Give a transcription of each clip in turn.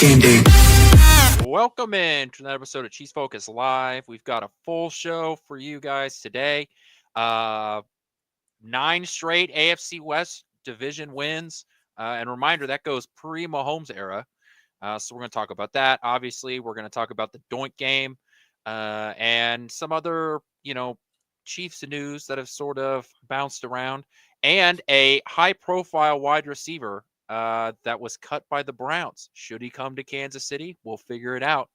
game day. Welcome in to another episode of Chiefs Focus Live. We've got a full show for you guys today. 9 straight AFC West division wins. And reminder, that goes pre-Mahomes era. So we're going to talk about that. Obviously, we're going to talk about the DOINKK game and some other, Chiefs news that have sort of bounced around. And a high-profile wide receiver that was cut by the Browns. Should he come to Kansas City? We'll figure it out.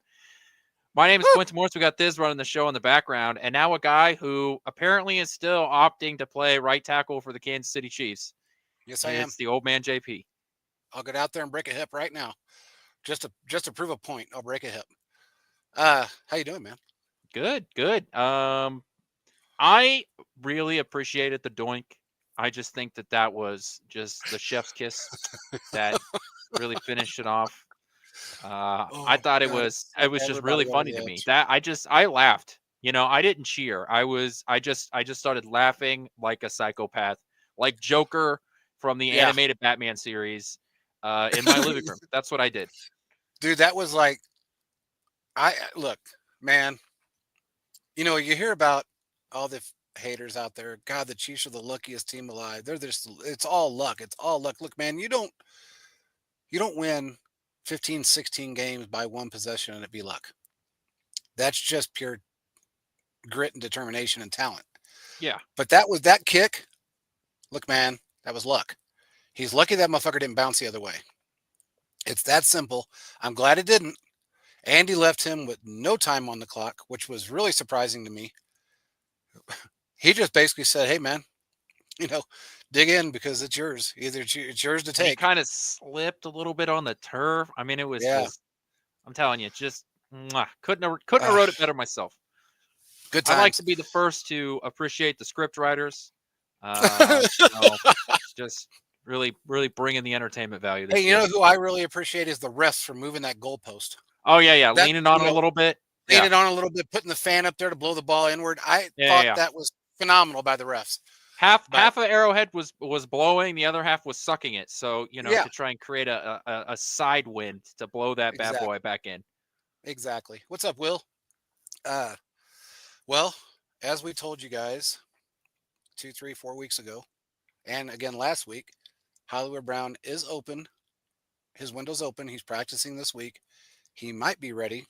My name is Quentin Morris. We got Thiz running the show in the background, and now a guy who apparently is still opting to play right tackle for the Kansas City Chiefs. Yes, I am. It's the old man JP. I'll get out there and break a hip right now, just to prove a point. I'll break a hip. How you doing, man? Good. I really appreciated the DOINKK. I just think that was just the chef's kiss that really finished it off. I thought it was just really funny to me. That I laughed. I didn't cheer. I just started laughing like a psychopath, like Joker from the animated Batman series in my living room. That's what I did. Dude, that was like, look, man, you hear about all the haters out there. God, the Chiefs are the luckiest team alive. It's all luck. It's all luck. Look, man, you don't win 15, 16 games by one possession and it be luck. That's just pure grit and determination and talent. Yeah. But that kick. Look, man, that was luck. He's lucky that motherfucker didn't bounce the other way. It's that simple. I'm glad it didn't. Andy left him with no time on the clock, which was really surprising to me. He just basically said, hey, man, dig in because it's yours. It's yours to take. He kind of slipped a little bit on the turf. I mean, it was just, I'm telling you, just couldn't have wrote it better myself. Good times. I like to be the first to appreciate the script writers. Just really bringing the entertainment value. Hey, you know who I really appreciate is the refs for moving that goalpost. Oh, yeah. Leaning on it a little bit. Leaning on a little bit, putting the fan up there to blow the ball inward. I thought that was phenomenal by the refs. Half of Arrowhead was blowing, the other half was sucking it. So, to try and create a side wind to blow that bad boy back in. Exactly. What's up, Will? Well, as we told you guys 2, 3, 4 weeks ago, and again last week, Hollywood Brown is open. His window's open. He's practicing this week. He might be ready,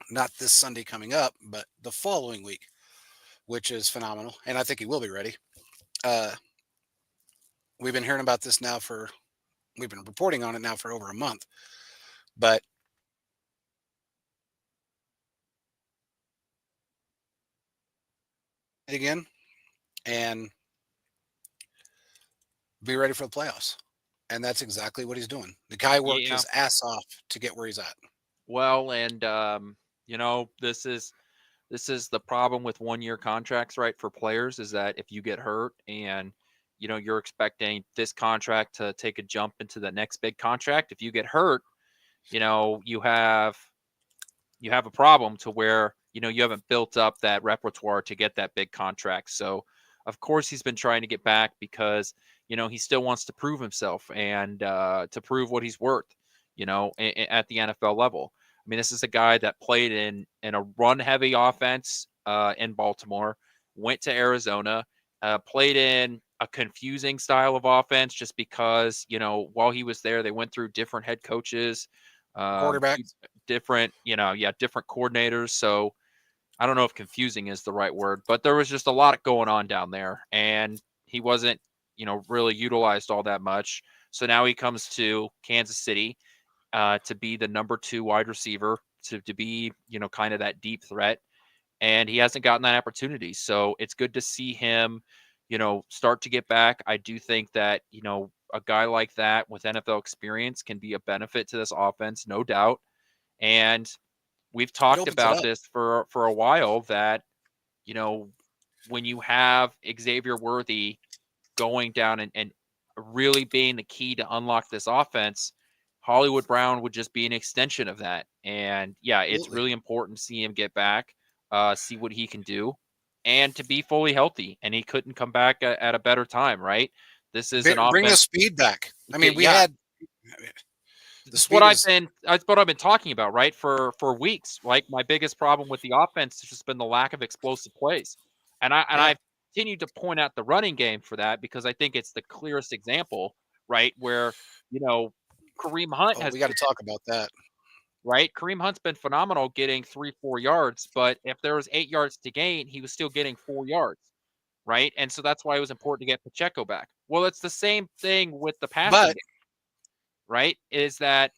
not this Sunday coming up, but the following week, which is phenomenal. And I think he will be ready. We've been hearing about this now we've been reporting on it now for over a month, but again, and be ready for the playoffs. And that's exactly what he's doing. The guy worked his ass off to get where he's at. Well, and this is the problem with 1-year contracts, right? For players is that if you get hurt and you're expecting this contract to take a jump into the next big contract, if you get hurt, you have a problem to where you haven't built up that repertoire to get that big contract. So of course he's been trying to get back because he still wants to prove himself and to prove what he's worth at the NFL level. I mean, this is a guy that played in a run-heavy offense in Baltimore, went to Arizona, played in a confusing style of offense just because, while he was there, they went through different head coaches, quarterbacks, different coordinators. So I don't know if confusing is the right word, but there was just a lot going on down there, and he wasn't, really utilized all that much. So now he comes to Kansas City to be the number 2 wide receiver, to be, kind of that deep threat. And he hasn't gotten that opportunity. So it's good to see him, start to get back. I do think that, a guy like that with NFL experience can be a benefit to this offense, no doubt. And we've talked about this for a while that, when you have Xavier Worthy going down and really being the key to unlock this offense, Hollywood Brown would just be an extension of that. And it's really important to see him get back, see what he can do, and to be fully healthy. And he couldn't come back at a better time, right? This is an offense. Bring the speed back. I mean, we had The speed is That's what I've been talking about, right? For weeks. Like my biggest problem with the offense has just been the lack of explosive plays. yeah. I've continued to point out the running game for that because I think it's the clearest example, right? Where, you know, Kareem Hunt Oh, has we got been to talk about that. right. Kareem Hunt's been phenomenal getting 3, 4 yards, but if there was 8 yards to gain, he was still getting 4 yards, right? And so that's why it was important to get Pacheco back. Well, it's the same thing with the passing But game, right? Is that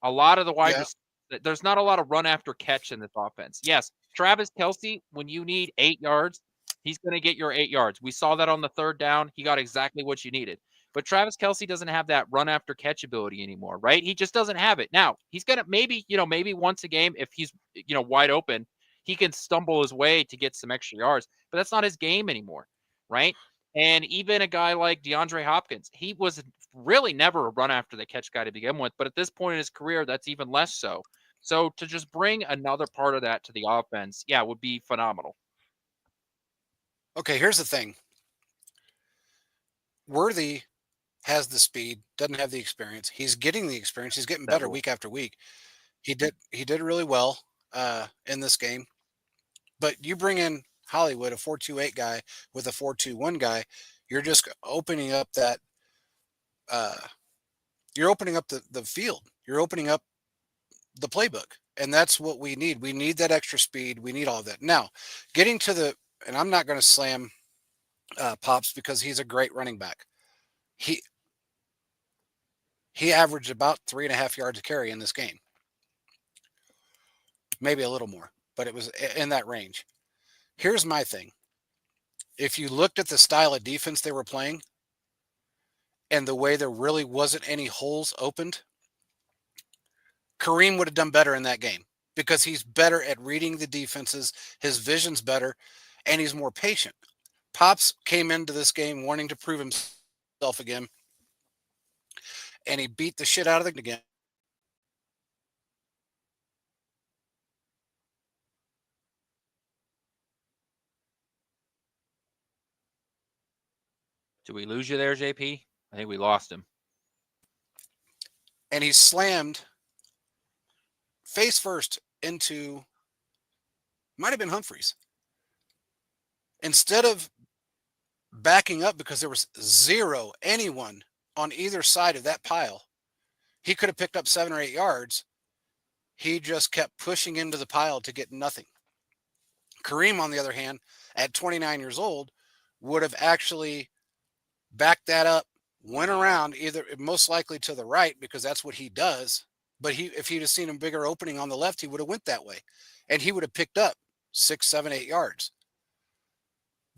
a lot of the wide yeah, receivers, there's not a lot of run after catch in this offense. Yes, Travis Kelsey, when you need 8 yards, he's going to get your 8 yards. We saw that on the third down. He got exactly what you needed. But Travis Kelsey doesn't have that run after catch ability anymore, right? He just doesn't have it. Now, he's going to maybe once a game, if he's, wide open, he can stumble his way to get some extra yards, but that's not his game anymore, right? And even a guy like DeAndre Hopkins, he was really never a run after the catch guy to begin with, but at this point in his career, that's even less so. So to just bring another part of that to the offense, yeah, would be phenomenal. okay, here's the thing. Worthy has the speed, doesn't have the experience. He's getting the experience. He's getting That better rule. week after week. He did really well in this game. But you bring in Hollywood, a 4.28 guy with a 4.21 guy, you're just opening up that uh you're opening up the field. You're opening up the playbook. And that's what we need. We need that extra speed. We need all of that. Now, getting to the and I'm not going to slam Pops because he's a great running back. He he averaged about 3.5 yards a carry in this game, maybe a little more, but it was in that range. Here's my thing. If you looked at the style of defense they were playing and the way there really wasn't any holes opened, Kareem would have done better in that game because he's better at reading the defenses, his vision's better, and he's more patient. Pops came into this game wanting to prove himself again, and he beat the shit out of the again. Did we lose you there, JP? I think we lost him. And he slammed face first into might have been Humphreys. Instead of backing up because there was zero anyone on either side of that pile, he could have picked up 7 or 8 yards. He just kept pushing into the pile to get nothing. Kareem, on the other hand, at 29 years old, would have actually backed that up, went around either most likely to the right because that's what he does. But if he'd have seen a bigger opening on the left, he would have went that way, and he would have picked up 6, 7, 8 yards.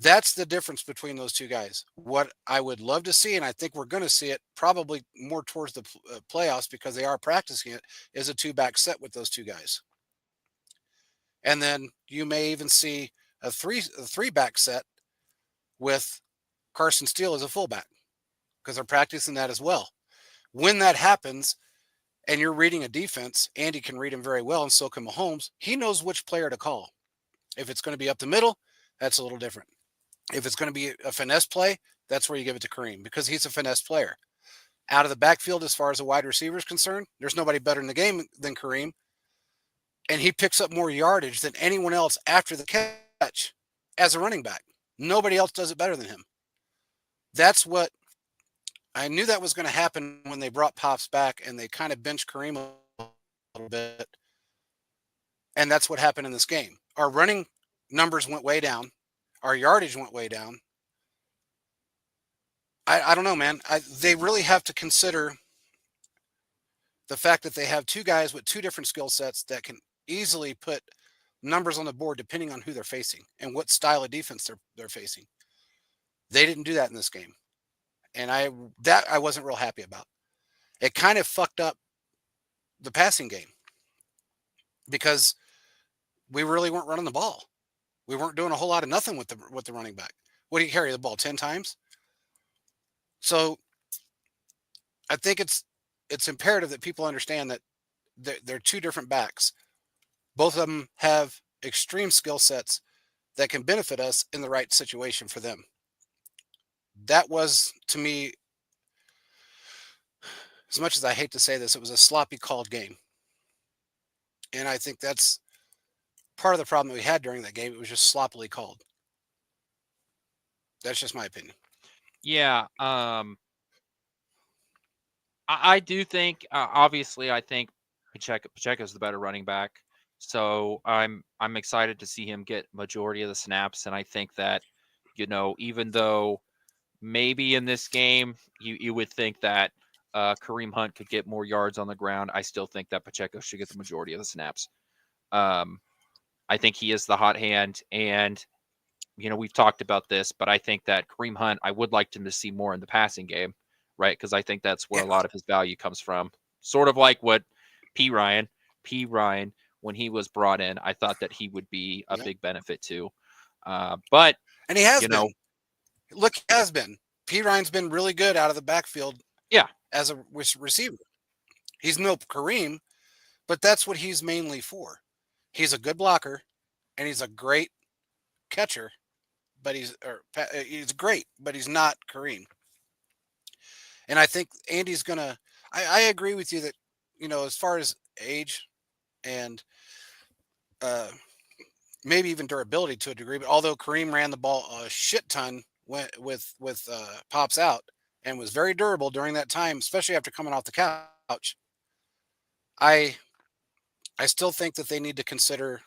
That's the difference between those two guys. What I would love to see, and I think we're going to see it probably more towards the playoffs because they are practicing it, is a two-back set with those two guys. And then you may even see a three-back set with Carson Steele as a fullback because they're practicing that as well. When that happens and you're reading a defense, Andy can read him very well, and so can Mahomes. He knows which player to call. If it's going to be up the middle, that's a little different. If it's going to be a finesse play, that's where you give it to Kareem because he's a finesse player. Out of the backfield, as far as a wide receiver is concerned, there's nobody better in the game than Kareem. And he picks up more yardage than anyone else after the catch as a running back. Nobody else does it better than him. That's what I knew that was going to happen when they brought Pops back and they kind of benched Kareem a little bit. And that's what happened in this game. Our running numbers went way down. Our yardage went way down. I don't know, man. They really have to consider the fact that they have two guys with two different skill sets that can easily put numbers on the board depending on who they're facing and what style of defense they're facing. They didn't do that in this game. And I wasn't real happy about. It kind of fucked up the passing game because we really weren't running the ball. We weren't doing a whole lot of nothing with the running back. What do you carry the ball 10 times? So I think it's imperative that people understand that they're two different backs. Both of them have extreme skill sets that can benefit us in the right situation for them. That was, to me, as much as I hate to say this, it was a sloppy called game. And I think that's part of the problem that we had during that game. It was just sloppily called. That's just my opinion. Yeah, I do think, obviously, I think Pacheco's the better running back. So I'm excited to see him get majority of the snaps, and I think that, even though maybe in this game you would think that Kareem Hunt could get more yards on the ground, I still think that Pacheco should get the majority of the snaps. Um, I think he is the hot hand, and we've talked about this, but I think that Kareem Hunt, I would like him to see more in the passing game, right? Because I think that's where Yeah. a lot of his value comes from. Sort of like what P. Ryan, P. Ryan, when he was brought in, I thought that he would be a Yeah. big benefit too. But And he has been. Look, he has been. P. Ryan's been really good out of the backfield. Yeah. As a receiver. He's no Kareem, but that's what he's mainly for. He's a good blocker, and he's a great catcher, but he's great, but he's not Kareem. And I think Andy's gonna. I agree with you that as far as age and uh, maybe even durability to a degree, but although Kareem ran the ball a shit ton with pops out and was very durable during that time, especially after coming off the couch, I still think that they need to consider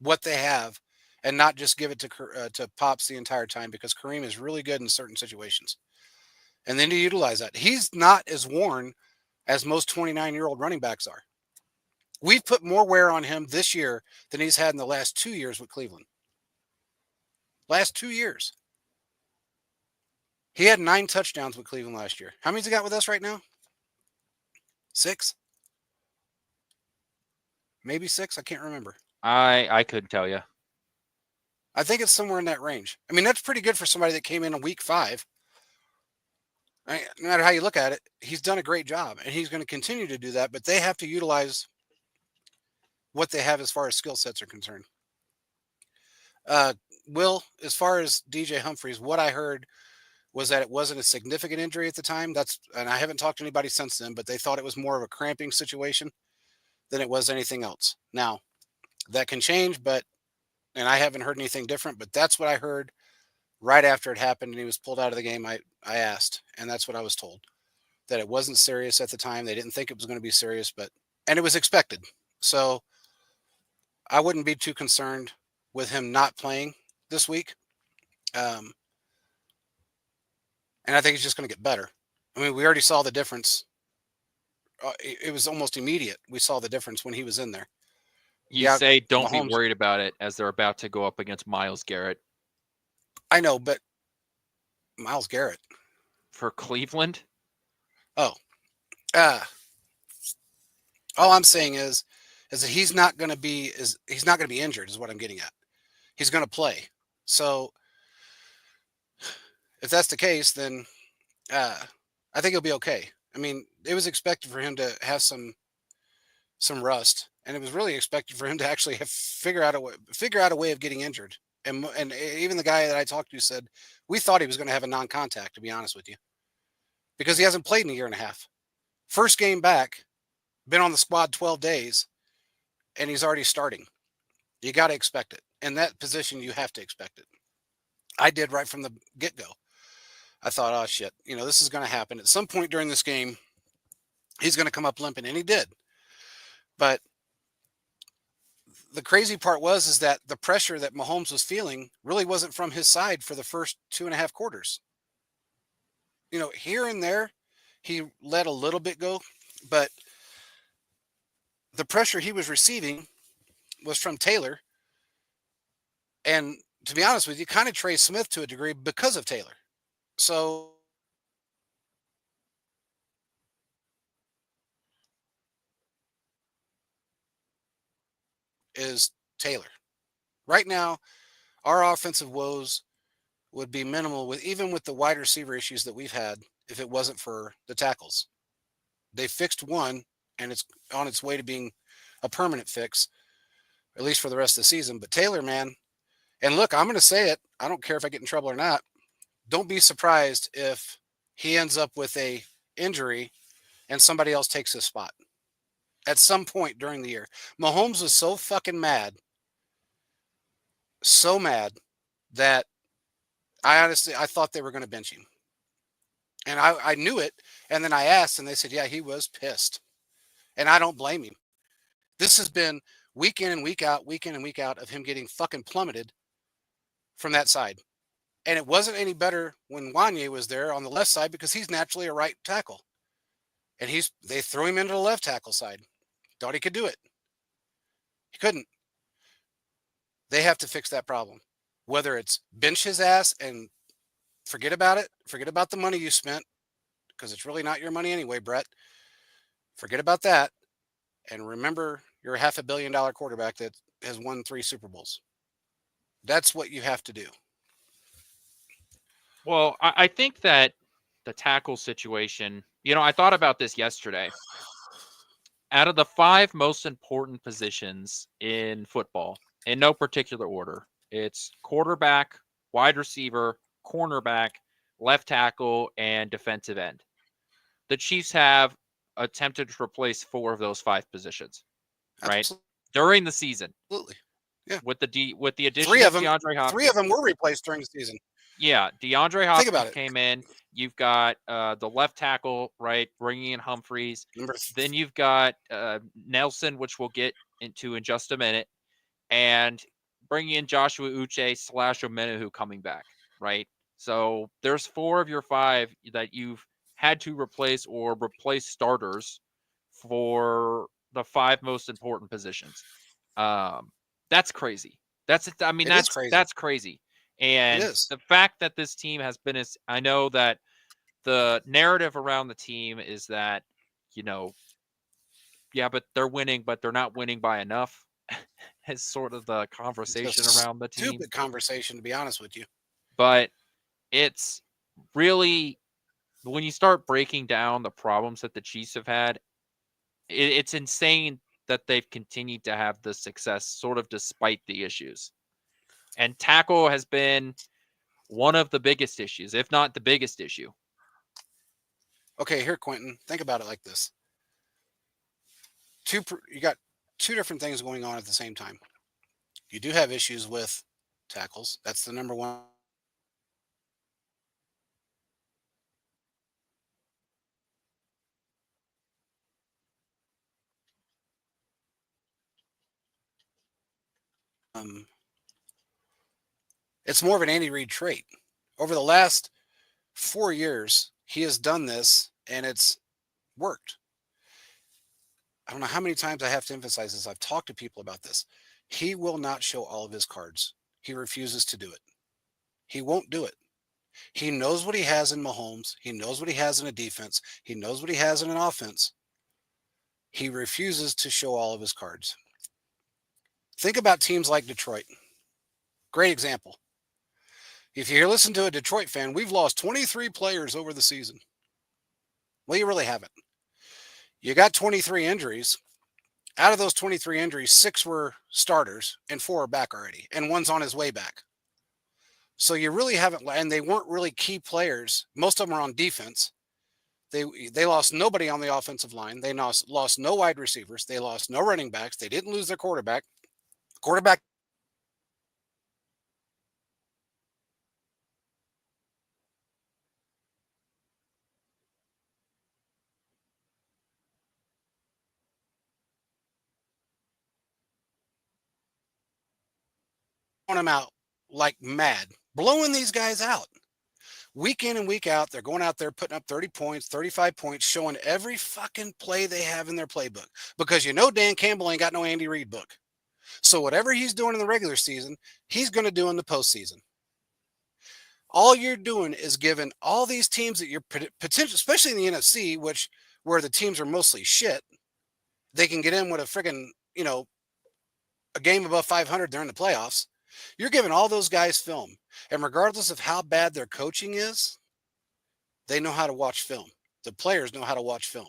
what they have and not just give it to Pops the entire time, because Kareem is really good in certain situations. And they need to utilize that. He's not as worn as most 29-year-old running backs are. We've put more wear on him this year than he's had in the last 2 years with Cleveland. Last 2 years. He had 9 touchdowns with Cleveland last year. How many's he got with us right now? 6? Maybe 6? I can't remember. I couldn't tell you. I think it's somewhere in that range. I mean, that's pretty good for somebody that came in week 5. No matter how you look at it, he's done a great job, and he's going to continue to do that, but they have to utilize what they have as far as skill sets are concerned. Will, as far as DJ Humphries, what I heard was that it wasn't a significant injury at the time. And I haven't talked to anybody since then, but they thought it was more of a cramping situation than it was anything else. Now, that can change, and I haven't heard anything different, but that's what I heard right after it happened and he was pulled out of the game. I asked, and that's what I was told, that it wasn't serious at the time. They didn't think it was going to be serious, and it was expected. So I wouldn't be too concerned with him not playing this week. And I think he's just going to get better. I mean, we already saw the difference. It was almost immediate. We saw the difference when he was in there. You say don't be worried about it as they're about to go up against Myles Garrett. I know, but Myles Garrett for Cleveland? Oh. All I'm saying is that he's not going to be injured is what I'm getting at. He's going to play. So if that's the case, then I think he'll be okay. I mean, it was expected for him to have some rust, and it was really expected for him to actually figure out a way of getting injured. And even the guy that I talked to said we thought he was going to have a non-contact, to be honest with you, because he hasn't played in a year and a half. First game back, been on the squad 12 days, and he's already starting. You got to expect it. In that position, you have to expect it. I did right from the get-go. I thought, oh, shit, this is going to happen. At some point during this game, he's going to come up limping, and he did. But the crazy part is that the pressure that Mahomes was feeling really wasn't from his side for the first 2.5 quarters. Here and there, he let a little bit go, but the pressure he was receiving was from Taylor. And to be honest with you, kind of Trey Smith to a degree because of Taylor. So is Taylor. Right now, our offensive woes would be minimal even with the wide receiver issues that we've had if it wasn't for the tackles. They fixed one, and it's on its way to being a permanent fix, at least for the rest of the season. But Taylor, man, and look, I'm going to say it. I don't care if I get in trouble or not. Don't be surprised if he ends up with a injury and somebody else takes his spot at some point during the year. Mahomes was so fucking mad, so mad that I thought they were going to bench him. And I knew it. And then I asked, and they said, yeah, he was pissed. And I don't blame him. This has been week in and week out, of him getting fucking plummeted from that side. And it wasn't any better when Wanye was there on the left side because he's naturally a right tackle. And they threw him into the left tackle side. Thought he could do it. He couldn't. They have to fix that problem. Whether it's bench his ass and forget about it, forget about the money you spent, because it's really not your money anyway, Brett. Forget about that. And remember, you're a $500 million quarterback that has won 3 Super Bowls. That's what you have to do. Well, I think that the tackle situation, I thought about this yesterday. Out of the 5 most important positions in football, in no particular order, it's quarterback, wide receiver, cornerback, left tackle, and defensive end. The Chiefs have attempted to replace 4 of those 5 positions, right? Absolutely. During the season. Absolutely. Yeah. With the addition 3 of of them, DeAndre Hopkins. 3 of them were replaced during the season. Yeah, DeAndre Hopkins came in. You've got the left tackle, right, bringing in Humphreys. Then you've got Nelson, which we'll get into in just a minute, and bringing in Joshua Uche / Omenihu coming back, right? So there's 4 of your 5 that you've had to replace or replace starters for the 5 most important positions. That's crazy. That's crazy. That's crazy. And the fact that this team has been I know that the narrative around the team is that, yeah, but they're winning, but they're not winning by enough. Is sort of the conversation around the team. Stupid conversation, to be honest with you. But it's really, when you start breaking down the problems that the Chiefs have had, it's insane that they've continued to have the success sort of despite the issues. And tackle has been one of the biggest issues, if not the biggest issue. Okay, here, Quentin, think about it like this. You got 2 different things going on at the same time. You do have issues with tackles. That's the number one. It's more of an Andy Reid trait. Over the last 4 years, he has done this, and it's worked. I don't know how many times I have to emphasize this. I've talked to people about this. He will not show all of his cards. He refuses to do it. He won't do it. He knows what he has in Mahomes. He knows what he has in a defense. He knows what he has in an offense. He refuses to show all of his cards. Think about teams like Detroit. Great example. If you listen to a Detroit fan, we've lost 23 players over the season. Well, you really haven't. You got 23 injuries. Out of those 23 injuries, 6 were starters and 4 are back already, and 1's on his way back. So you really haven't, and they weren't really key players. Most of them are on defense. They lost nobody on the offensive line. They lost no wide receivers. They lost no running backs. They didn't lose their quarterback. Quarterback them out like mad, blowing these guys out. Week in and week out, they're going out there putting up 30 points, 35 points, showing every fucking play they have in their playbook. Because Dan Campbell ain't got no Andy Reid book. So whatever he's doing in the regular season, he's going to do in the postseason. All you're doing is giving all these teams that you're potential, especially in the NFC, where the teams are mostly shit, they can get in with a friggin', a game above 500 during the playoffs. You're giving all those guys film. And regardless of how bad their coaching is, they know how to watch film. The players know how to watch film.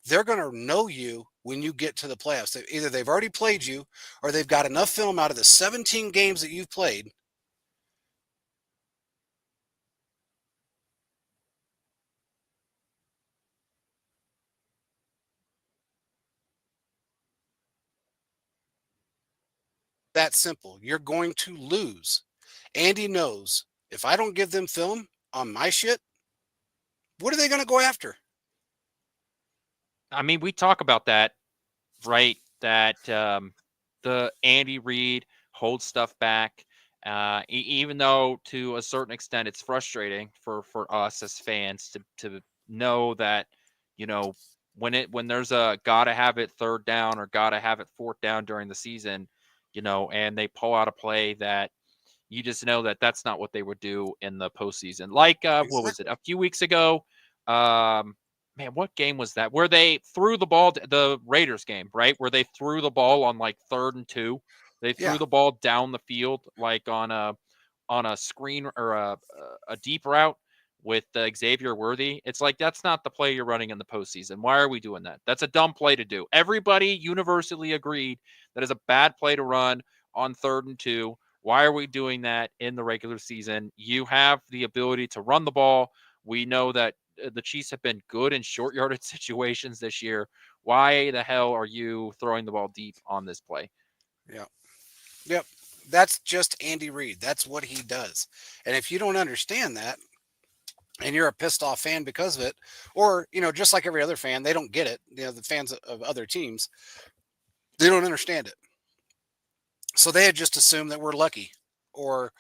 They're going to know you when you get to the playoffs. Either they've already played you or they've got enough film out of the 17 games that you've played. that simple. You're going to lose. Andy knows if I don't give them film on my shit, what are they going to go after? I mean, we talk about that, right? That the Andy Reid holds stuff back, even though to a certain extent it's frustrating for us as fans to know that, you know, when there's a gotta have it third down or gotta have it fourth down during the season, you know, and they pull out a play that you just know that that's not what they would do in the postseason. Like, what was it? Exactly. A few weeks ago, man, what game was that? Where they threw the ball, the Raiders game, right? Where they threw the ball on like 3rd and 2. They threw Yeah. the ball down the field, like on a screen or a deep route with Xavier Worthy. It's like that's not the play you're running in the postseason. Why are we doing that? That's a dumb play to do. Everybody universally agreed that is a bad play to run on 3rd and 2. Why are we doing that in the regular season? You have the ability to run the ball. We know that the Chiefs have been good in short yardage situations this year. Why the hell are you throwing the ball deep on this play? Yeah. Yep. That's just Andy Reid. That's what he does. And if you don't understand that and you're a pissed off fan because of it, or, just like every other fan, they don't get it. The fans of other teams, they don't understand it. So they had just assumed that we're lucky or,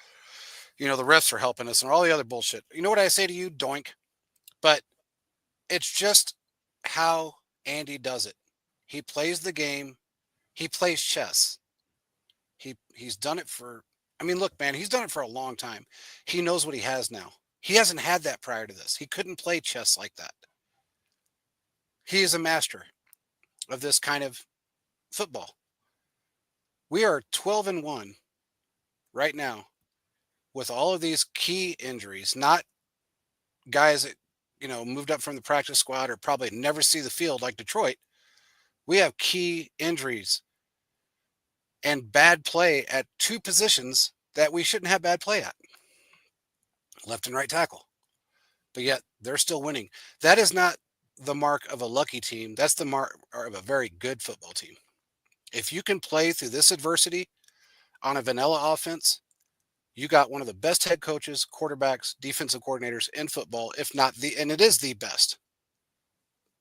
the refs are helping us and all the other bullshit. You know what I say to you? Doink. But it's just how Andy does it. He plays the game. He plays chess. He's done it for. I mean, look, man, he's done it for a long time. He knows what he has now. He hasn't had that prior to this. He couldn't play chess like that. He is a master of this kind of football. We are 12-1 right now with all of these key injuries, not guys that, moved up from the practice squad or probably never see the field like Detroit. We have key injuries and bad play at two positions that we shouldn't have bad play at, left and right tackle. But yet they're still winning. That is not the mark of a lucky team. That's the mark of a very good football team. If you can play through this adversity on a vanilla offense, you got one of the best head coaches, quarterbacks, defensive coordinators in football, if not the, and it is the best.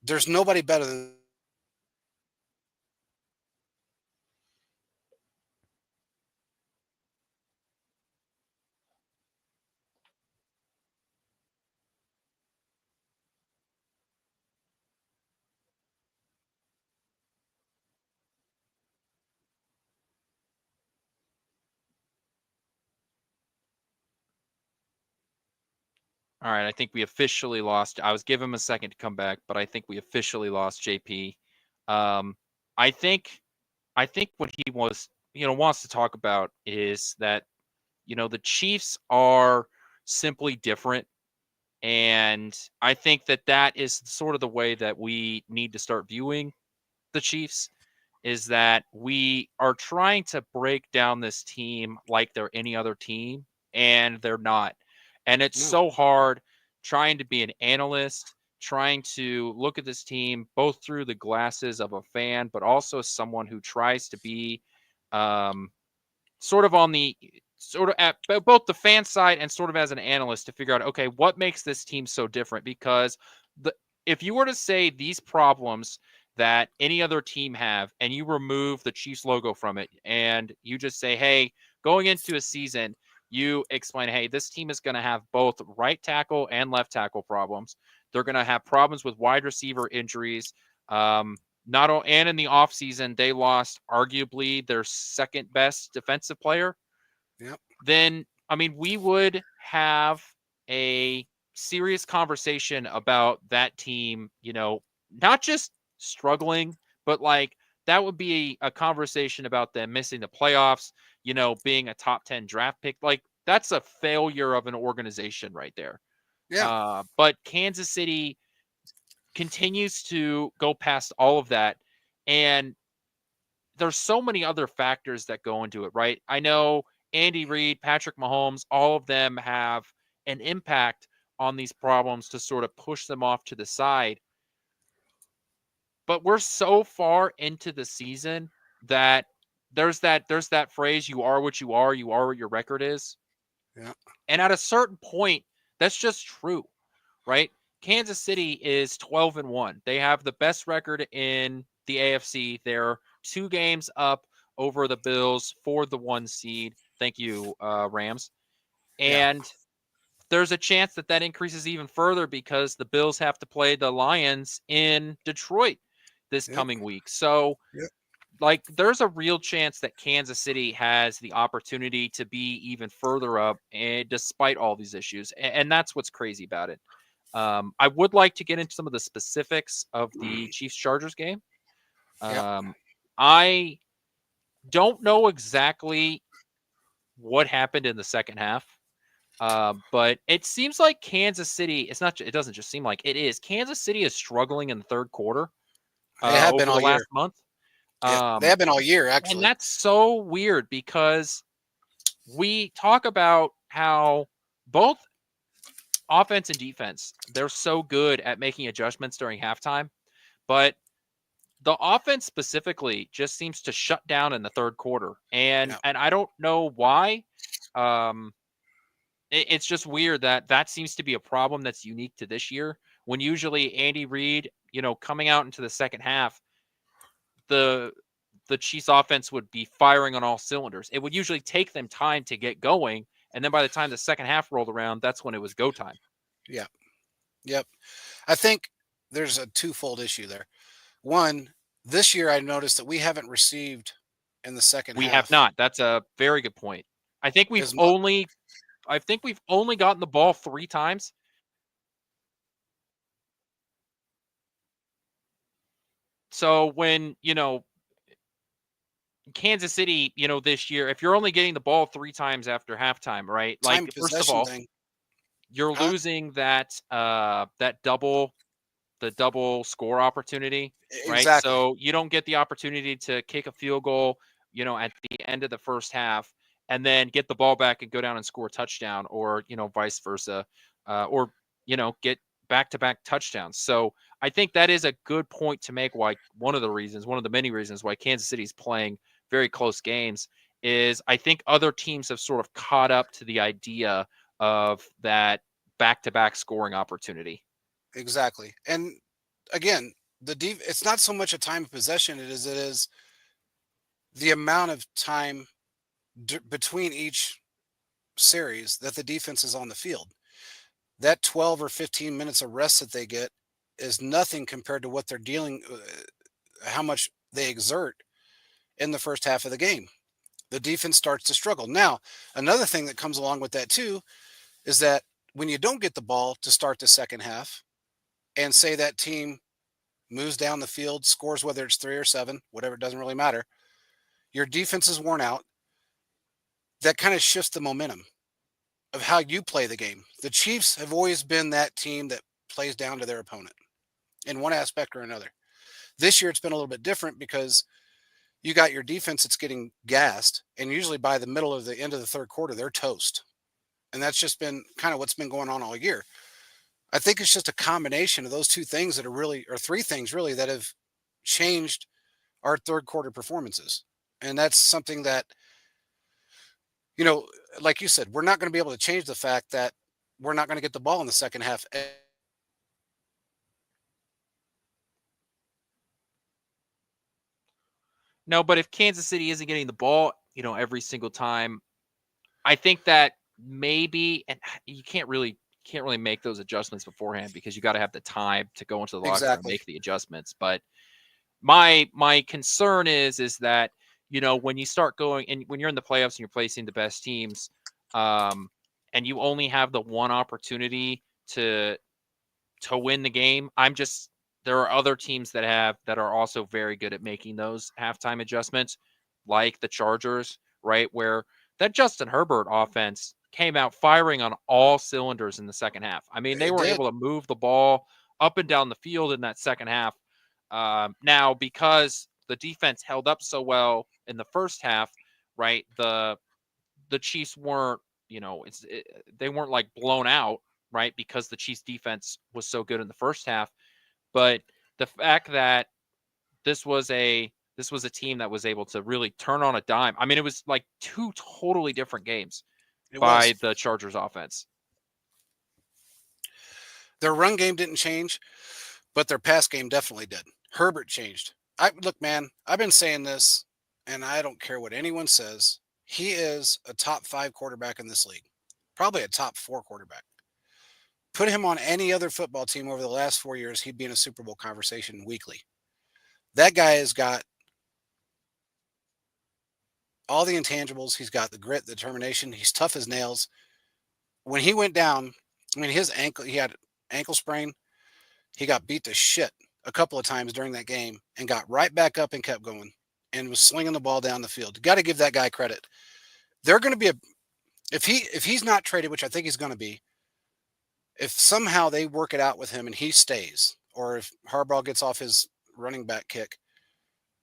There's nobody better than. All right, I think we officially lost. I was giving him a second to come back, but I think we officially lost JP. Um, I think what he was, wants to talk about is that, the Chiefs are simply different. And I think that is sort of the way that we need to start viewing the Chiefs, is that we are trying to break down this team like they're any other team, and they're not. And it's No. so hard trying to be an analyst, trying to look at this team both through the glasses of a fan, but also someone who tries to be um, sort of on the sort of at both the fan side and sort of as an analyst to figure out, okay, what makes this team so different? Because the if you were to say these problems that any other team have and you remove the Chiefs logo from it and you just say, hey, going into a season, you explain, hey, this team is going to have both right tackle and left tackle problems. They're going to have problems with wide receiver injuries. Not all, and in the offseason, they lost arguably their second best defensive player. Yep. Then, I mean, we would have a serious conversation about that team, not just struggling, but like that would be a conversation about them missing the playoffs, being a top 10 draft pick. Like that's a failure of an organization right there. Yeah. But Kansas City continues to go past all of that. And there's so many other factors that go into it, right? I know Andy Reid, Patrick Mahomes, all of them have an impact on these problems to sort of push them off to the side. But we're so far into the season that there's that phrase, you are what you are what your record is. Yeah. And at a certain point, that's just true, right? Kansas City is 12-1. They have the best record in the AFC. They're 2 games up over the Bills for the 1 seed. Thank you, Rams. Yeah. And there's a chance that that increases even further because the Bills have to play the Lions in Detroit this Yep. coming week. So, Yep. like, there's a real chance that Kansas City has the opportunity to be even further up, and despite all these issues. And that's what's crazy about it. I would like to get into some of the specifics of the Chiefs Chargers game. Yep. I don't know exactly what happened in the second half. But it seems like Kansas City, it's not, it doesn't just seem like it is. Kansas City is struggling in the third quarter They have been over the all year. last month. Yeah. They have been all year, And actually. that's so weird because we talk about how both offense and defense, they're so good at making adjustments during halftime, but the offense specifically just seems to shut down in the third quarter. And Yeah. I don't know why. Um, it's just weird that that seems to be a problem that's unique to this year. When usually Andy Reid, coming out into the second half, the Chiefs offense would be firing on all cylinders. It would usually take them time to get going, and then by the time the second half rolled around, that's when it was go time. Yeah. Yep. I think there's a twofold issue there. One, this year I noticed that we haven't received in the second We have half not. That's a very good point. I think we've as much. only I think we've only gotten the ball 3 times. So when, Kansas City, this year, if you're only getting the ball 3 times after halftime, right? Like, Time first of possession all, thing. you're Huh? losing that double the double score opportunity, right? Exactly. So you don't get the opportunity to kick a field goal, at the end of the first half and then get the ball back and go down and score a touchdown, or, vice versa, or, get back-to-back touchdowns. So I think that is a good point to make, why one of the many reasons why Kansas City is playing very close games is I think other teams have sort of caught up to the idea of that back-to-back scoring opportunity. Exactly. And again, it's not so much a time of possession it is the amount of time between each series that the defense is on the field. That 12 or 15 minutes of rest that they get is nothing compared to what they're dealing how much they exert in the first half of the game. The defense starts to struggle. Now, another thing that comes along with that too is that when you don't get the ball to start the second half, and say that team moves down the field, scores whether it's 3 or 7, whatever, it doesn't really matter. Your defense is worn out. That kind of shifts the momentum of how you play the game. The Chiefs have always been that team that plays down to their opponent in one aspect or another. This year it's been a little bit different because you got your defense that's getting gassed, and usually by the middle of the end of the third quarter, they're toast. And that's just been kind of what's been going on all year. I think it's just a combination of those two things that are really, or three things really, that have changed our third quarter performances. And that's something that, you know, like you said, we're not going to be able to change the fact that we're not going to get the ball in the second half. No, but if Kansas City isn't getting the ball, every single time, I think that maybe, and you can't really make those adjustments beforehand because you got to have the time to go into the locker room and Exactly. make the adjustments. But my concern is that, when you start going and when you're in the playoffs and you're placing the best teams, and you only have the one opportunity to win the game, there are other teams that are also very good at making those halftime adjustments, like the Chargers, right? Where that Justin Herbert offense came out firing on all cylinders in the second half. I mean, they It were did. able to move the ball up and down the field in that second half. Now, because the defense held up so well in the first half, right? The Chiefs weren't, they weren't like blown out, right? Because the Chiefs defense was so good in the first half. But the fact that this was This was a team that was able to really turn on a dime. I mean, it was like two totally different games It was. by the Chargers offense. Their run game didn't change, but their pass game definitely did. Herbert changed. Look, man, I've been saying this, and I don't care what anyone says. He is a top 5 quarterback in this league, probably a top 4 quarterback. Put him on any other football team over the last 4 years, he'd be in a Super Bowl conversation weekly. That guy has got all the intangibles. He's got the grit, the determination. He's tough as nails. When he went down, I mean, he had ankle sprain. He got beat to shit a couple of times during that game and got right back up and kept going and was slinging the ball down the field. You got to give that guy credit. They're going to be if he's not traded, which I think he's going to be, if somehow they work it out with him and he stays, or if Harbaugh gets off his running back kick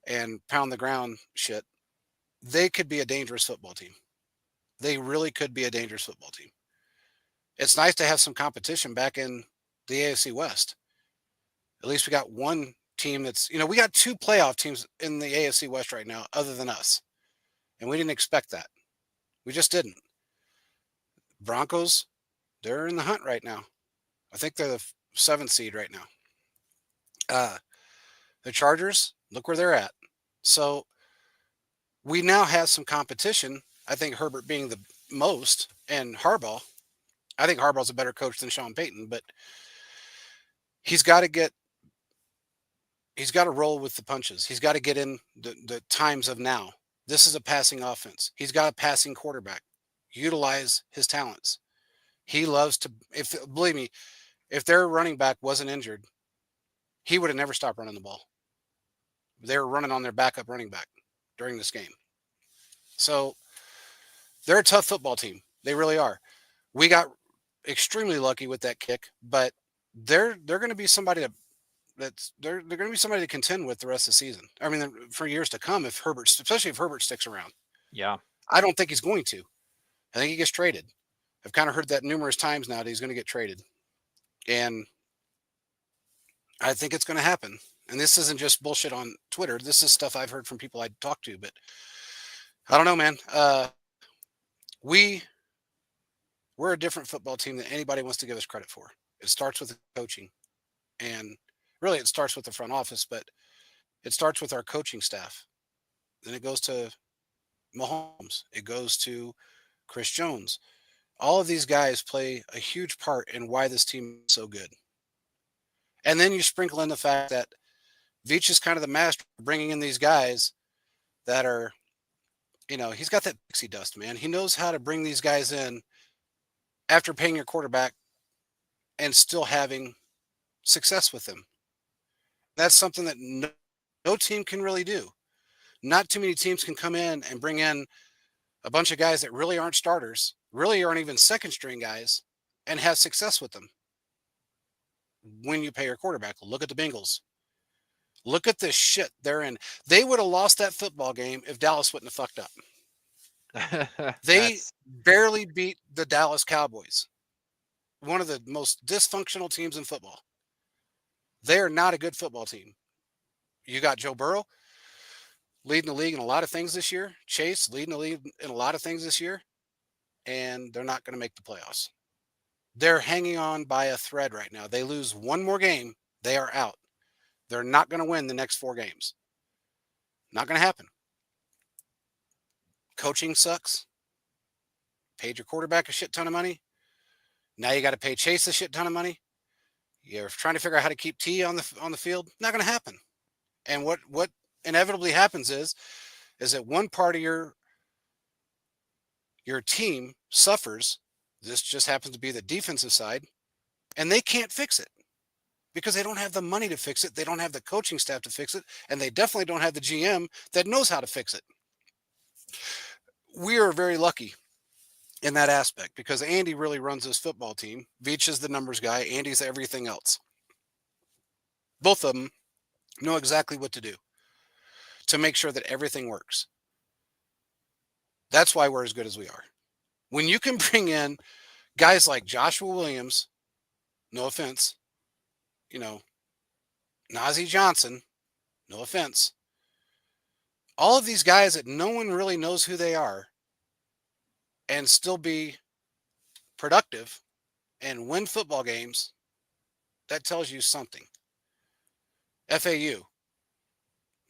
and pound the ground shit, they could be a dangerous football team. They really could be a dangerous football team. It's nice to have some competition back in the AFC West. At least we got one team that's, we got 2 playoff teams in the AFC West right now other than us. And we didn't expect that. We just didn't. Broncos, they're in the hunt right now. I think they're the 7th seed right now. The Chargers, look where they're at. So we now have some competition. I think Herbert being the most, and Harbaugh. I think Harbaugh's a better coach than Sean Payton, but he's got to roll with the punches. He's got to get in the times of now. This is a passing offense. He's got a passing quarterback. Utilize his talents. He loves to, believe me, if their running back wasn't injured, he would have never stopped running the ball. They were running on their backup running back during this game. So they're a tough football team. They really are. We got extremely lucky with that kick, but they're going to be somebody they're going to be somebody to contend with the rest of the season. I mean, for years to come, especially if Herbert sticks around. Yeah. I don't think he's going to. I think he gets traded. I've kind of heard that numerous times now that he's going to get traded. And I think it's going to happen. And this isn't just bullshit on Twitter. This is stuff I've heard from people I talk to, but I don't know, man. We're a different football team than anybody wants to give us credit for. It starts with the coaching, and really it starts with the front office, but it starts with our coaching staff. Then it goes to Mahomes. It goes to Chris Jones. All of these guys play a huge part in why this team is so good. And then you sprinkle in the fact that Veach is kind of the master of bringing in these guys that are, he's got that pixie dust, man. He knows how to bring these guys in after paying your quarterback and still having success with them. That's something that no team can really do. Not too many teams can come in and bring in a bunch of guys that really aren't starters, really aren't even second string guys, and have success with them. When you pay your quarterback, look at the Bengals. Look at the shit they're in. They would have lost that football game if Dallas wouldn't have fucked up. They barely beat the Dallas Cowboys, one of the most dysfunctional teams in football. They are not a good football team. You got Joe Burrow leading the league in a lot of things this year. Chase leading the league in a lot of things this year. And they're not going to make the playoffs. They're hanging on by a thread right now. They lose one more game, they are out. They're not going to win the next 4 games. Not going to happen. Coaching sucks. Paid your quarterback a shit ton of money. Now you got to pay Chase a shit ton of money. You're trying to figure out how to keep T on the field. Not going to happen. And what inevitably happens is that one part of your team suffers. This just happens to be the defensive side, and they can't fix it because they don't have the money to fix it. They don't have the coaching staff to fix it, and they definitely don't have the GM that knows how to fix it. We are very lucky in that aspect because Andy really runs this football team. Veach is the numbers guy. Andy's everything else. Both of them know exactly what to do to make sure that everything works. That's why we're as good as we are. When you can bring in guys like Joshua Williams, no offense, Najee Johnson, no offense, All of these guys that no one really knows who they are and still be productive and win football games, that tells you something. FAU,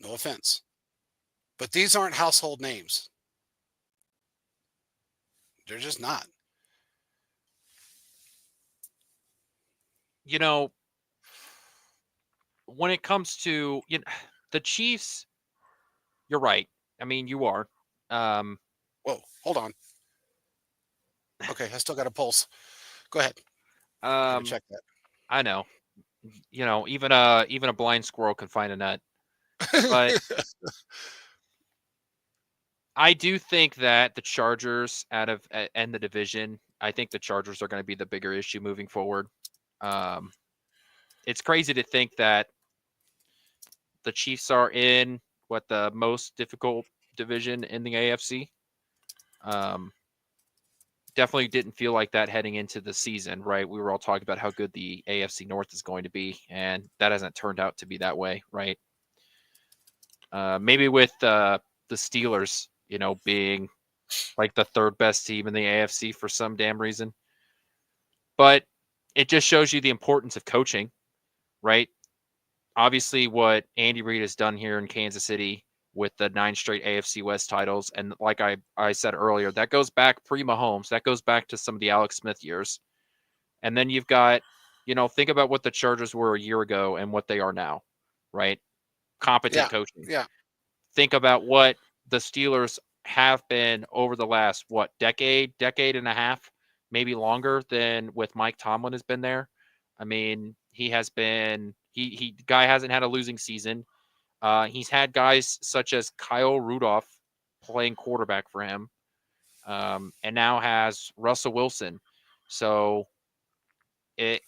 no offense, but these aren't household names. They're just not. You know, when it comes to the Chiefs, you're right. I mean, you are. Um, Whoa, hold on. Okay, I still got a pulse. Go ahead. Had to um, check I know. Even a blind squirrel can find a nut. But that. I do think that the Chargers and the division, I think the Chargers are going to be the bigger issue moving forward. Um, it's crazy to think that the Chiefs are in what the most difficult division in the AFC. Um, definitely didn't feel like that heading into the season, right? We were all talking about how good the AFC North is going to be, and that hasn't turned out to be that way, right? Maybe with the Steelers, being like the third best team in the AFC for some damn reason. But it just shows you the importance of coaching, right? Obviously, what Andy Reid has done here in Kansas City with the 9 straight AFC West titles. And like I said earlier, that goes back pre-Mahomes. That goes back to some of the Alex Smith years. And then you've got, think about what the Chargers were a year ago and what they are now, right? Competent Yeah, coaching. yeah, Think about what the Steelers have been over the last, decade and a half, maybe longer than with Mike Tomlin has been there. I mean, he has been, he guy hasn't had a losing season. He's had guys such as Kyle Rudolph playing quarterback for him, and now has Russell Wilson. So it,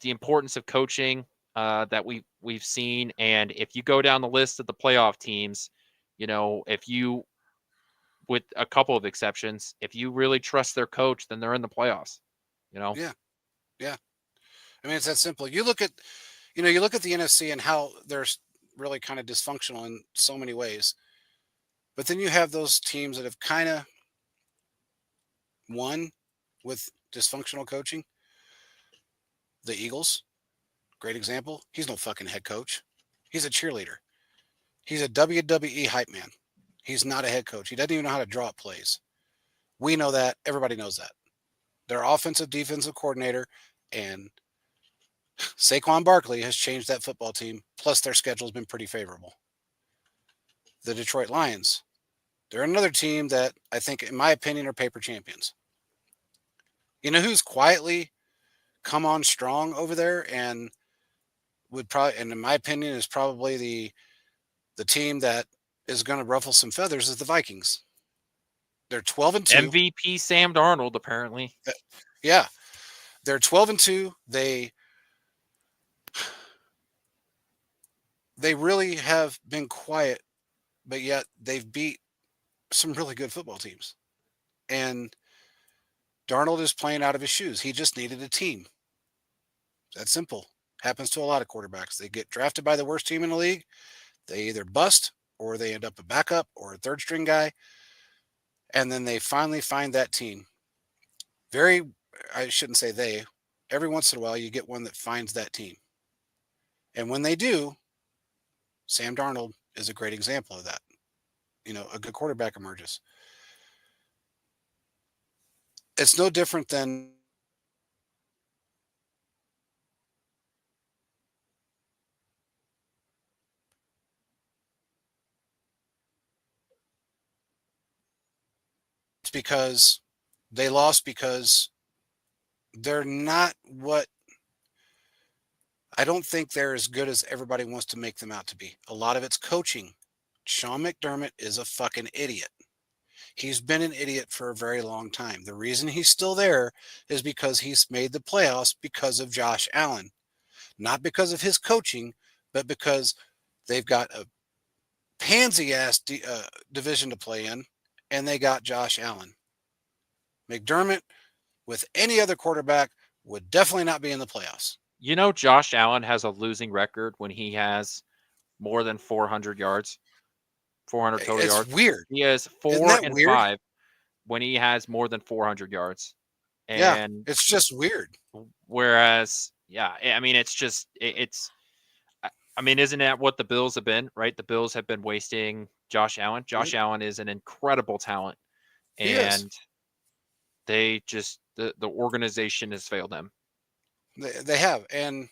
the importance of coaching that we've seen, and if you go down the list of the playoff teams, if you, with a couple of exceptions, if you really trust their coach, then they're in the playoffs. You know, yeah, yeah. I mean, it's that simple. You look at the NFC and how they're really kind of dysfunctional in so many ways. But then you have those teams that have kind of won with dysfunctional coaching. The Eagles, great example. He's no fucking head coach. He's a cheerleader. He's a WWE hype man. He's not a head coach. He doesn't even know how to draw up plays. We know that. Everybody knows that. Their offensive defensive coordinator and Saquon Barkley has changed that football team. Plus, their schedule's been pretty favorable. The Detroit Lions, they're another team that I think, in my opinion, are paper champions. You know who's quietly come on strong over there and would probably, and in my opinion, is probably the team that is going to ruffle some feathers is the Vikings. They're 12-2. MVP Sam Darnold apparently. Yeah, they're 12-2. They really have been quiet, but yet they've beat some really good football teams. And Darnold is playing out of his shoes. He just needed a team. That's simple. Happens to a lot of quarterbacks. They get drafted by the worst team in the league. They either bust or they end up a backup or a third string guy. And then they finally find that team. I shouldn't say they. Every once in a while, you get one that finds that team. And when they do, Sam Darnold is a great example of that. A good quarterback emerges. It's no different than it's because they lost because they're not what I don't think they're as good as everybody wants to make them out to be. A lot of it's coaching. Sean McDermott is a fucking idiot. He's been an idiot for a very long time. The reason he's still there is because he's made the playoffs because of Josh Allen. Not because of his coaching, but because they've got a pansy ass division to play in, and they got Josh Allen. McDermott, with any other quarterback, would definitely not be in the playoffs. Josh Allen has a losing record when he has more than 400 yards. 400 total It's yards. weird. He is Isn't 4 that and weird? 5 when he has more than 400 yards. Yeah, And it's just weird. whereas, yeah, I mean, it's just it's. I mean, isn't that what the Bills have been? Right, the Bills have been wasting Josh Allen. Mhm. Josh Allen is an incredible talent, He is. and they just the organization has failed them. They have, and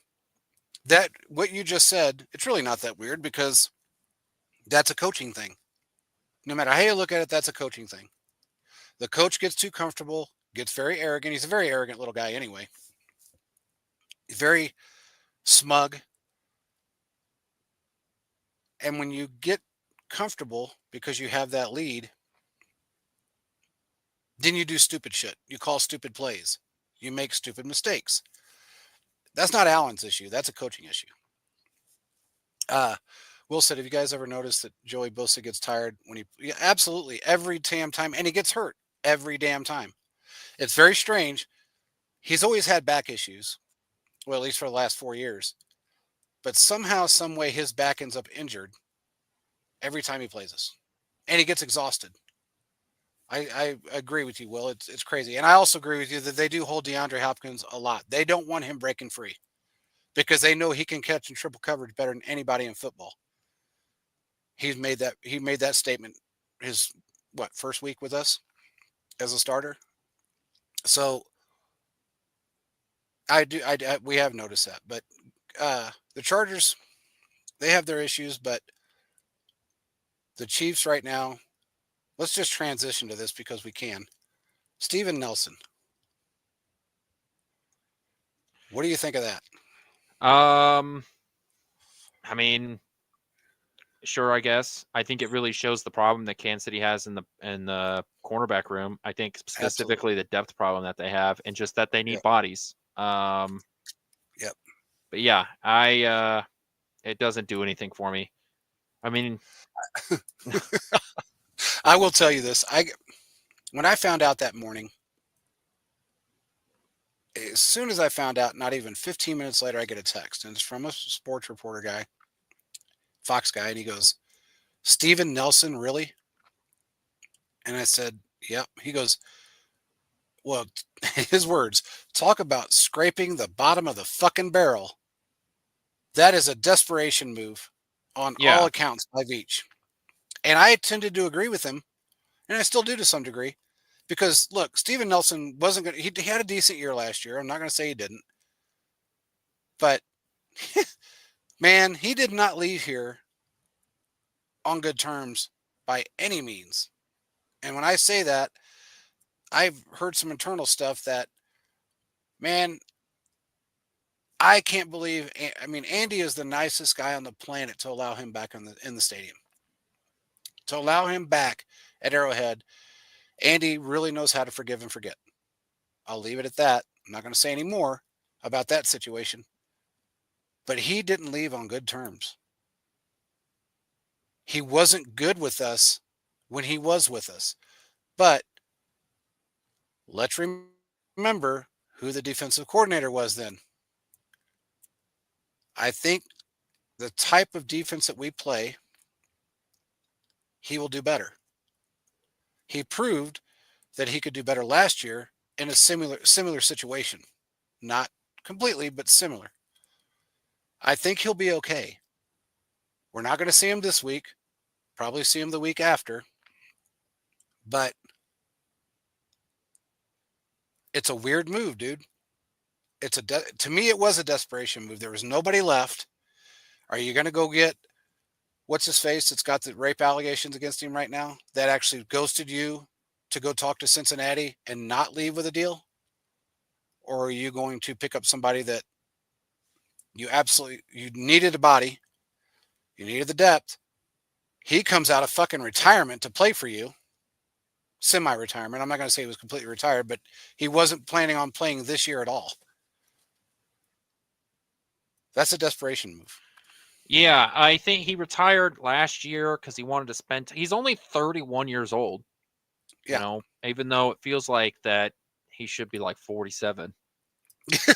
that what you just said, it's really not that weird because that's a coaching thing. No matter how you look at it, that's a coaching thing. The coach gets too comfortable, gets very arrogant. He's a very arrogant little guy anyway. He's very smug. And when you get comfortable because you have that lead, then you do stupid shit. You call stupid plays. You make stupid mistakes. That's not Allen's issue. That's a coaching issue. Will said, have you guys ever noticed that Joey Bosa gets tired when he? Yeah, absolutely, every damn time, and he gets hurt every damn time. It's very strange. He's always had back issues, well, at least for the last 4 years. But somehow, some way, his back ends up injured every time he plays us, and he gets exhausted. I agree with you, Will. It's crazy, and I also agree with you that they do hold DeAndre Hopkins a lot. They don't want him breaking free because they know he can catch in triple coverage better than anybody in football. He made that statement his first week with us as a starter. So we have noticed that, but the Chargers, they have their issues, but the Chiefs right now. Let's just transition to this because we can. Steven Nelson, what do you think of that? Um, I mean, sure, I guess. I think it really shows the problem that Kansas City has in the cornerback room. I think Absolutely. specifically the depth problem that they have, and just that they need Yep. bodies. Yep. But yeah, I it doesn't do anything for me. I mean, I will tell you this. When I found out that morning, as soon as I found out, not even 15 minutes later, I get a text, and it's from a sports reporter guy, Fox guy, and he goes, "Steven Nelson, really?" And I said, "Yep." He goes, "Well," his words, "talk about scraping the bottom of the fucking barrel. That is a desperation move on all yeah, accounts by Veach." And I tended to agree with him, and I still do to some degree, because look, Steven Nelson wasn't going. He had a decent year last year. I'm not going to say he didn't, but man, he did not leave here on good terms by any means. And when I say that, I've heard some internal stuff that, man, I can't believe. I mean, Andy is the nicest guy on the planet to allow him back in the stadium. To allow him back at Arrowhead, Andy really knows how to forgive and forget. I'll leave it at that. I'm not going to say any more about that situation. But he didn't leave on good terms. He wasn't good with us when he was with us. But let's remember who the defensive coordinator was then. I think the type of defense that we play, he will do better. He proved that he could do better last year in a similar situation. Not completely, but similar. I think he'll be okay. We're not going to see him this week. Probably see him the week after. But it's a weird move, dude. To me, it was a desperation move. There was nobody left. Are you going to go get what's his face that's got the rape allegations against him right now that actually ghosted you to go talk to Cincinnati and not leave with a deal? Or are you going to pick up somebody that you needed a body, you needed the depth? He comes out of fucking retirement to play for you, semi-retirement. I'm not going to say he was completely retired, but he wasn't planning on playing this year at all. That's a desperation move. yeah. I think he retired last year because he wanted to spend. He's only 31 years old. You Yeah. know, even though it feels like that he should be like 47. Yeah.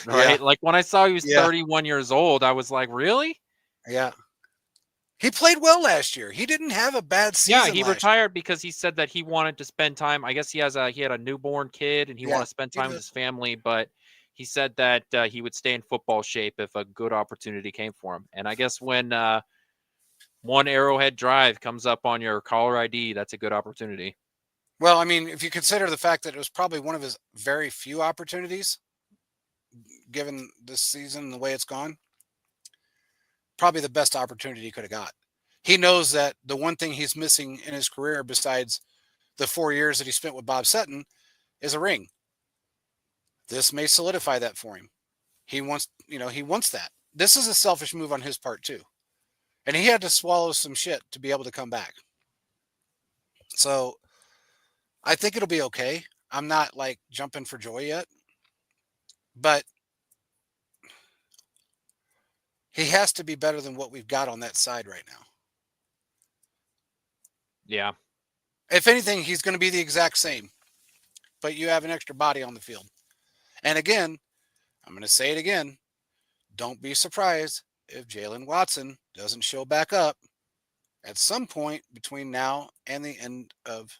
Right? Like when I saw he was Yeah. 31 years old, I was like, really? Yeah. He played well last year. He didn't have a bad Yeah, season he last year. retired because he said that he wanted to spend time. I guess he had a newborn kid and he wanted Yeah, to spend he time with did. his family, but he said that he would stay in football shape if a good opportunity came for him. And I guess when one Arrowhead Drive comes up on your caller ID, that's a good opportunity. Well, I mean, if you consider the fact that it was probably one of his very few opportunities, given this season the way it's gone, probably the best opportunity he could have got. He knows that the one thing he's missing in his career, besides the 4 years that he spent with Bob Sutton, is a ring. This may solidify that for him. He wants that. This is a selfish move on his part too, and he had to swallow some shit to be able to come back. So I think it'll be okay. I'm not like jumping for joy yet, but he has to be better than what we've got on that side right now. Yeah. If anything, he's going to be the exact same, but you have an extra body on the field. And again, I'm going to say it again. Don't be surprised if Jalen Watson doesn't show back up at some point between now and the end of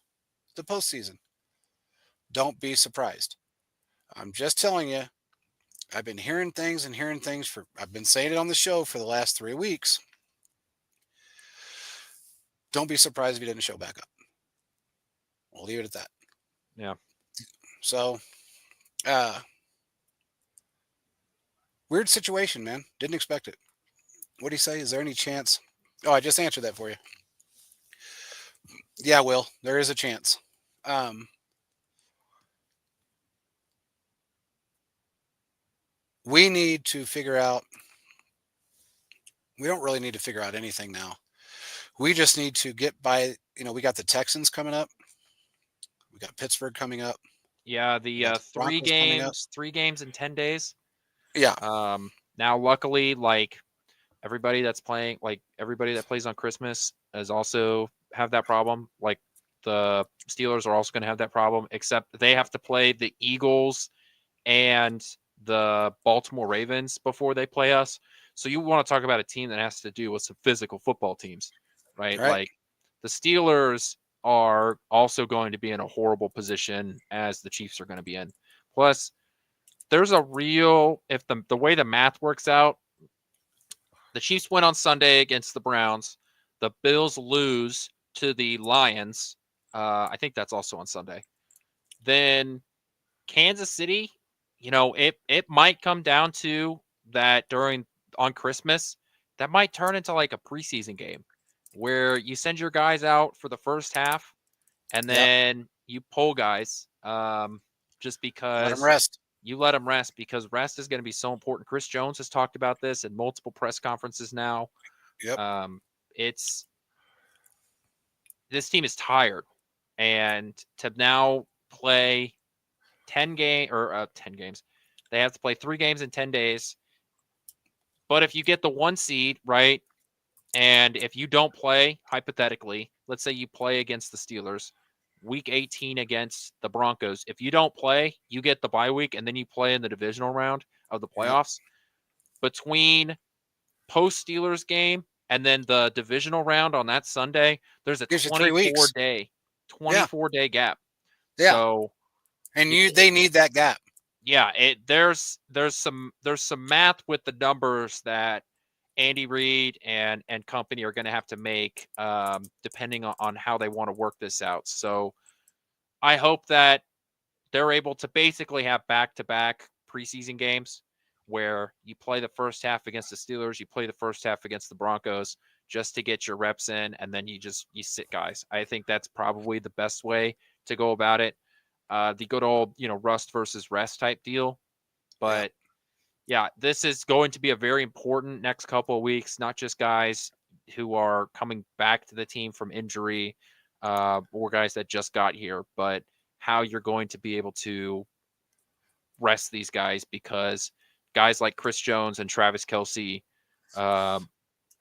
the postseason. Don't be surprised. I'm just telling you, I've been hearing things and hearing things I've been saying it on the show for the last 3 weeks. Don't be surprised if he doesn't show back up. We'll leave it at that. Yeah. So, weird situation, man. Didn't expect it. What do you say? Is there any chance? Oh, I just answered that for you. Yeah, Will, there is a chance. We need to figure out. We don't really need to figure out anything now. We just need to get by. We got the Texans coming up. We got Pittsburgh coming up. Yeah, We the got the Broncos coming up. 3 games in 10 days. Yeah. Now luckily, like everybody that plays on Christmas is also have that problem. Like the Steelers are also going to have that problem, except they have to play the Eagles and the Baltimore Ravens before they play us. So you want to talk about a team that has to do with some physical football teams, right? Right. Like the Steelers are also going to be in a horrible position as the Chiefs are going to be in. Plus, there's a real if the way the math works out, the Chiefs win on Sunday against the Browns. The Bills lose to the Lions. I think that's also on Sunday. Then Kansas City, it might come down to that on Christmas. That might turn into like a preseason game where you send your guys out for the first half and Yep. then you pull guys just Let them because rest. you let them rest because rest is going to be so important. Chris Jones has talked about this in multiple press conferences now. Yep. It's this team is tired, and to now play 10 games, they have to play 3 games in 10 days. But if you get the 1 seed, right, and if you don't play, hypothetically, let's say you play against the Steelers, week 18 against the Broncos. If you don't play, you get the bye week, and then you play in the divisional round of the Yep. playoffs. Between post Steelers game and then the divisional round on that Sunday, there's a Gives you 3 weeks. 24-day gap. Yeah. So And they need that gap. yeah, there's some math with the numbers that Andy Reid and company are going to have to make depending on how they want to work this out. So I hope that they're able to basically have back-to-back preseason games where you play the first half against the Steelers, you play the first half against the Broncos just to get your reps in, and then you sit guys. I think that's probably the best way to go about it. The good old, rust versus rest type deal. But yeah, this is going to be a very important next couple of weeks, not just guys who are coming back to the team from injury or guys that just got here, but how you're going to be able to rest these guys because guys like Chris Jones and Travis Kelce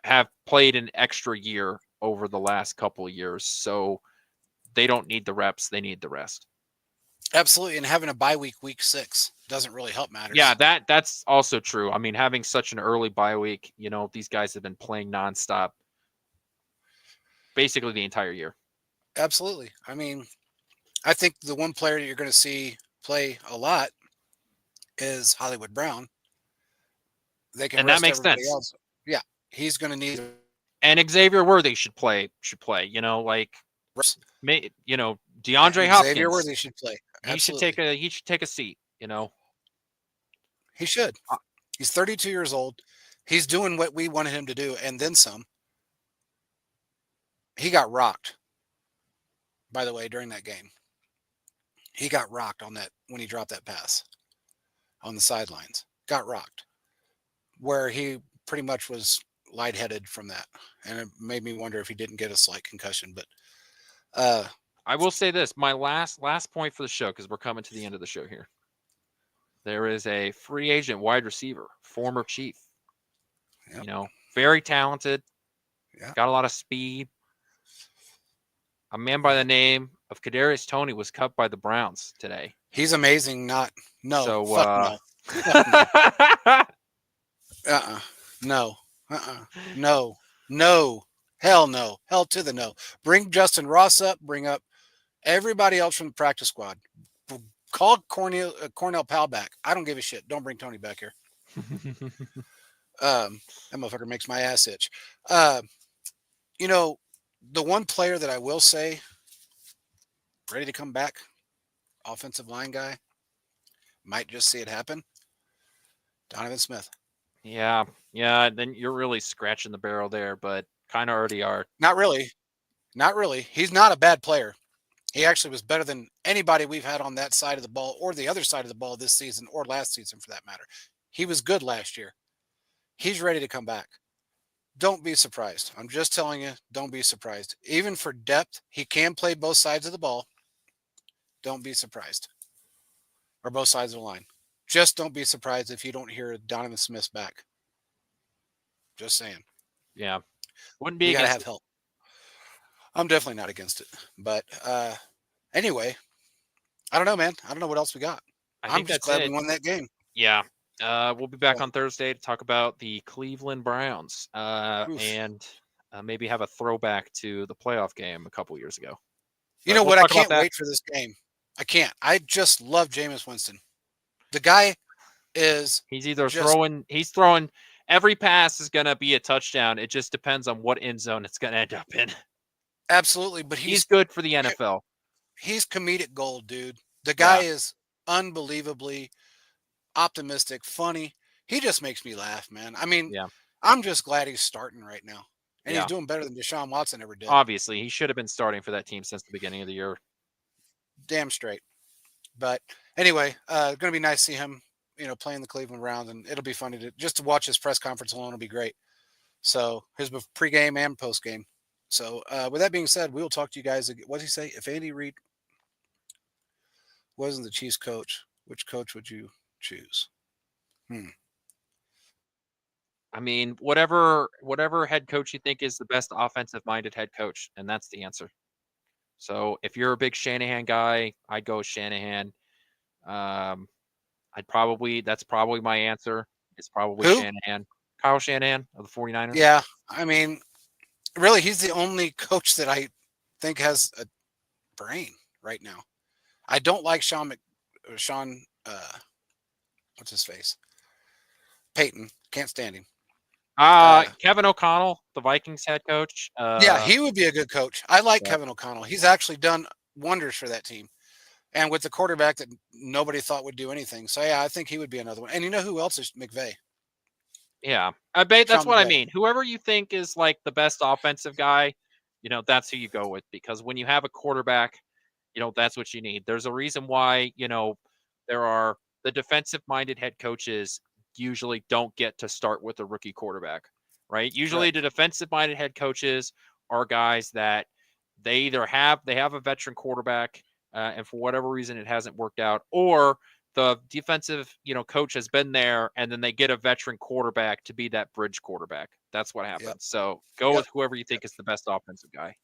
have played an extra year over the last couple of years. So they don't need the reps. They need the rest. Absolutely. And having a bye week 6, doesn't really help matters. Yeah, that's also true. I mean, having such an early bye week, these guys have been playing nonstop basically the entire year. Absolutely. I mean, I think the one player that you're going to see play a lot is Hollywood Brown. They can And that rest makes everybody sense. else. Yeah, he's going to need And Xavier Worthy should play. Like, rest. DeAndre Xavier Hopkins. Worthy should play. He should Absolutely. take a seat. He should. Uh, He's 32 years old. He's doing what we wanted him to do and then some. He got rocked, by the way, during that game. He got rocked on that when he dropped that pass on the sidelines. Got rocked. Where he pretty much was lightheaded from that. And it made me wonder if he didn't get a slight concussion. But I will say this: my last point for the show, because we're coming to the end of the show here. There is a free agent wide receiver, former Chief. yep, Very talented, yeah. got a lot of speed. A man by the name of Kadarius Toney was cut by the Browns today. He's amazing. Fuck no. Fuck no. No. No. Hell no. Hell to the no. Bring Justin Ross up. Bring up everybody else from the practice squad. Call Cornell Powell back. I don't give a shit. Don't bring Tony back here. That motherfucker makes my ass itch. The one player that I will say ready to come back, offensive line guy, might just see it happen. Donovan Smith. Yeah. Then you're really scratching the barrel there, but kind of already are. Not really. He's not a bad player. He actually was better than anybody we've had on that side of the ball or the other side of the ball this season or last season for that matter. He was good last year. He's ready to come back. Don't be surprised. I'm just telling you, don't be surprised. Even for depth, he can play both sides of the ball. Don't be surprised. Or both sides of the line. Just don't be surprised if you don't hear Donovan Smith's back. Just saying. Yeah. Wouldn't be We got to against have it. help. I'm definitely not against it. But anyway, I don't know, man. I don't know what else we got. I'm just glad we won that game. Yeah. We'll be back on Thursday to talk about the Cleveland Browns and maybe have a throwback to the playoff game a couple years ago. You know what? I can't wait for this game. I can't. I just love Jameis Winston. The guy is. He's either throwing. Every pass is going to be a touchdown. It just depends on what end zone it's going to end up in. Absolutely. But he's good for the NFL. He's comedic gold, dude. The guy is unbelievably optimistic, funny. He just makes me laugh, man. I mean, I'm just glad he's starting right now. And he's doing better than Deshaun Watson ever did. Obviously, he should have been starting for that team since the beginning of the year. Damn straight. But anyway, going to be nice to see him, playing the Cleveland Browns, and it'll be funny to watch his press conference alone will be great. So his pregame and postgame. So with that being said, we will talk to you guys. What did he say? If Andy Reid wasn't the Chiefs coach, which coach would you choose? I mean, whatever head coach you think is the best offensive-minded head coach, and that's the answer. So if you're a big Shanahan guy, I'd go with Shanahan. That's probably my answer. It's probably Shanahan. Kyle Shanahan of the 49ers. Yeah, I mean, really, he's the only coach that I think has a brain right now. I don't like Sean, what's his face? Peyton. Can't stand him. Kevin O'Connell, the Vikings head coach. Yeah, he would be a good coach. I like Kevin O'Connell. He's actually done wonders for that team. And with the quarterback that nobody thought would do anything. So, yeah, I think he would be another one. And you know who else is McVay? Yeah, I bet that's what I mean. Whoever you think is like the best offensive guy, that's who you go with. Because when you have a quarterback, that's what you need. There's a reason why, there are the defensive-minded head coaches usually don't get to start with a rookie quarterback, right? Usually the defensive-minded head coaches are guys that they either have a veteran quarterback and for whatever reason it hasn't worked out, or the defensive, coach has been there and then they get a veteran quarterback to be that bridge quarterback. That's what happens. Yep. So go with whoever you think is the best offensive guy.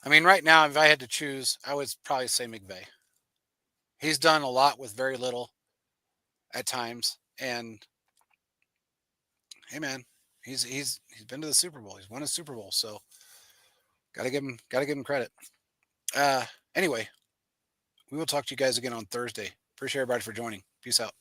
I mean, right now, if I had to choose, I would probably say McVay. He's done a lot with very little at times. And hey, man, he's been to the Super Bowl. He's won a Super Bowl. So Got to give him credit. Anyway, we will talk to you guys again on Thursday. Appreciate everybody for joining. Peace out.